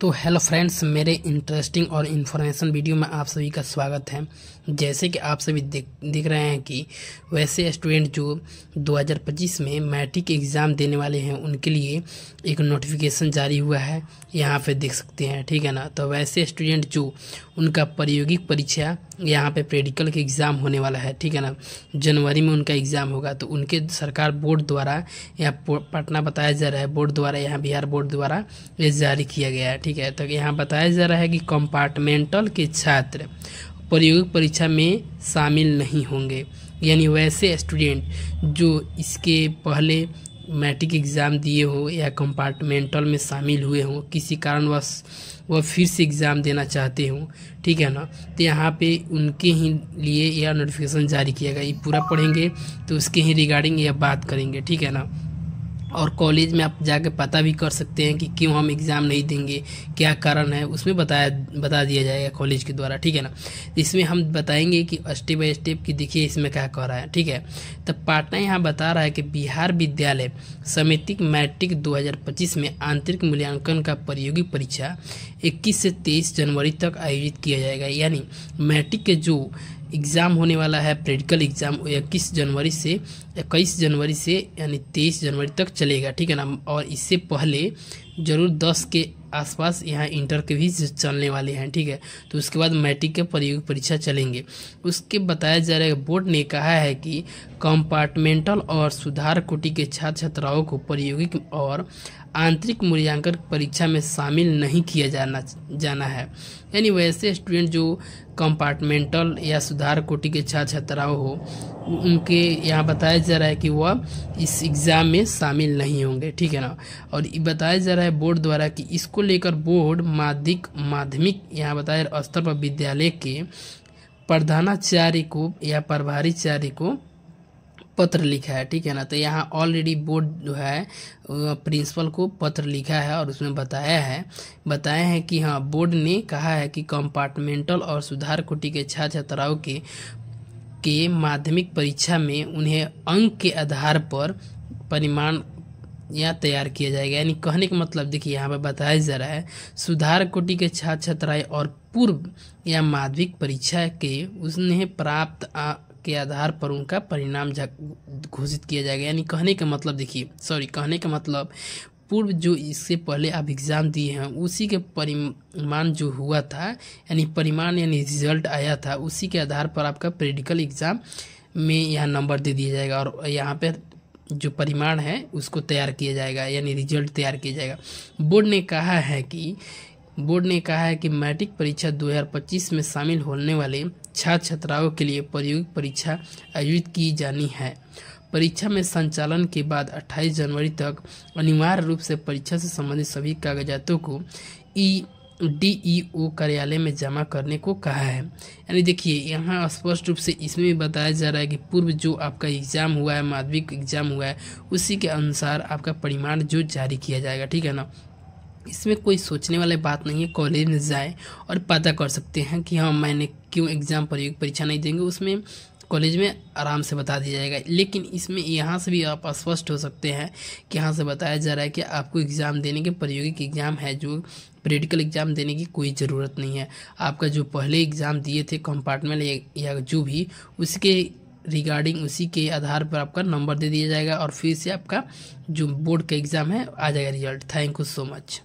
तो hello friends, मेरे interesting और इन्फॉर्मेशन वीडियो में आप सभी का स्वागत है। जैसे कि आप सभी देख रहे हैं कि वैसे स्टूडेंट जो 2025 में मैट्रिक एग्ज़ाम देने वाले हैं उनके लिए एक नोटिफिकेशन जारी हुआ है, यहाँ पे देख सकते हैं, ठीक है ना। तो वैसे स्टूडेंट जो उनका प्रायोगिक परीक्षा यहाँ पे प्रैक्टिकल के एग्ज़ाम होने वाला है, ठीक है ना, जनवरी में उनका एग्ज़ाम होगा। तो उनके सरकार बोर्ड द्वारा यहाँ पटना बताया जा रहा है, बोर्ड द्वारा यहाँ बिहार बोर्ड द्वारा ये जारी किया गया है, ठीक है। तो यहाँ बताया जा रहा है कि कंपार्टमेंटल के छात्र प्रायोगिक परीक्षा में शामिल नहीं होंगे, यानी वैसे स्टूडेंट जो इसके पहले मैट्रिक एग्ज़ाम दिए हो या कंपार्टमेंटल में शामिल हुए हों, किसी कारणवश वह फिर से एग्ज़ाम देना चाहते हों, ठीक है ना, तो यहाँ पे उनके ही लिए यह नोटिफिकेशन जारी किया गया। ये पूरा पढ़ेंगे तो उसके ही रिगार्डिंग यह बात करेंगे, ठीक है ना। और कॉलेज में आप जाके पता भी कर सकते हैं कि क्यों हम एग्ज़ाम नहीं देंगे, क्या कारण है, उसमें बता दिया जाएगा कॉलेज के द्वारा, ठीक है ना। इसमें हम बताएंगे कि स्टेप बाय स्टेप कि देखिए इसमें क्या कह रहा है, ठीक है। तो पाटना यहाँ बता रहा है कि बिहार विद्यालय समिति मैट्रिक 2025 में आंतरिक मूल्यांकन का प्रायोगिक परीक्षा 21 से 23 जनवरी तक आयोजित किया जाएगा। यानी मैट्रिक के जो एग्ज़ाम होने वाला है प्रैक्टिकल एग्ज़ाम 21 जनवरी से यानी 23 जनवरी तक चलेगा, ठीक है ना। और इससे पहले जरूर 10 के आसपास यहाँ इंटर के भी चलने वाले हैं, ठीक है। तो उसके बाद मैट्रिक के प्रायोगिक परीक्षा चलेंगे। उसके बताया जा रहा है बोर्ड ने कहा है कि कंपार्टमेंटल और सुधार कोटि के छात्र छात्राओं को प्रायोगिक और आंतरिक मूल्यांकन परीक्षा में शामिल नहीं किया जाना है। यानी वैसे स्टूडेंट जो कंपार्टमेंटल या सुधार कोटि के छात्र छात्राओं हो उनके यहाँ बताया जा रहा है कि वह इस एग्ज़ाम में शामिल नहीं होंगे, ठीक है ना। और ये बताया जा रहा है बोर्ड द्वारा कि इसको लेकर बोर्ड माध्यमिक यहाँ बताया स्तर पर विद्यालय के प्रधानाचार्य को या प्रभारीचार्य को पत्र लिखा है, ठीक है ना। तो यहाँ ऑलरेडी बोर्ड जो है प्रिंसिपल को पत्र लिखा है और उसमें बताया है कि हाँ, बोर्ड ने कहा है कि कंपार्टमेंटल और सुधार कोटि के छात्र छात्राओं के माध्यमिक परीक्षा में उन्हें अंक के आधार पर परिणाम यहाँ तैयार किया जाएगा। यानी कहने का मतलब देखिए यहाँ पर बताया जा रहा है सुधार कोटि के छात्र छात्राएं और पूर्व या माध्यमिक परीक्षा के उन्हें प्राप्त के आधार पर उनका परिणाम घोषित किया जाएगा। यानी कहने का मतलब कहने का मतलब पूर्व जो इससे पहले आप एग्ज़ाम दिए हैं उसी के परिमाण जो हुआ था, यानी परिमाण यानी रिजल्ट आया था, उसी के आधार पर आपका प्रैक्टिकल एग्ज़ाम में यहाँ नंबर दे दिया जाएगा और यहाँ पे जो परिमाण है उसको तैयार किया जाएगा, यानी रिजल्ट तैयार किया जाएगा। बोर्ड ने कहा है कि मैट्रिक परीक्षा 2025 में शामिल होने वाले छात्र छात्राओं के लिए प्रायोगिक परीक्षा आयोजित की जानी है। परीक्षा में संचालन के बाद 28 जनवरी तक अनिवार्य रूप से परीक्षा से संबंधित सभी कागजातों को DEO कार्यालय में जमा करने को कहा है। यानी देखिए यहाँ स्पष्ट रूप से इसमें भी बताया जा रहा है कि पूर्व जो आपका एग्ज़ाम हुआ है, माध्यमिक एग्ज़ाम हुआ है, उसी के अनुसार आपका परिणाम जो जारी किया जाएगा, ठीक है ना। इसमें कोई सोचने वाली बात नहीं है। कॉलेज में जाए और पता कर सकते हैं कि हाँ मैंने क्यों एग्ज़ाम प्रायोगिक परीक्षा नहीं देंगे, उसमें कॉलेज में आराम से बता दिया जाएगा। लेकिन इसमें यहाँ से भी आप स्पष्ट हो सकते हैं कि यहाँ से बताया जा रहा है कि आपको एग्ज़ाम देने के प्रायोगिक एग्ज़ाम है, जो प्रैक्टिकल एग्ज़ाम देने की कोई ज़रूरत नहीं है। आपका जो पहले एग्ज़ाम दिए थे कंपार्टमेंट या जो भी, उसके रिगार्डिंग उसी के आधार पर आपका नंबर दे दिया जाएगा और फिर से आपका जो बोर्ड का एग्ज़ाम है आ जाएगा result. Thank you so much.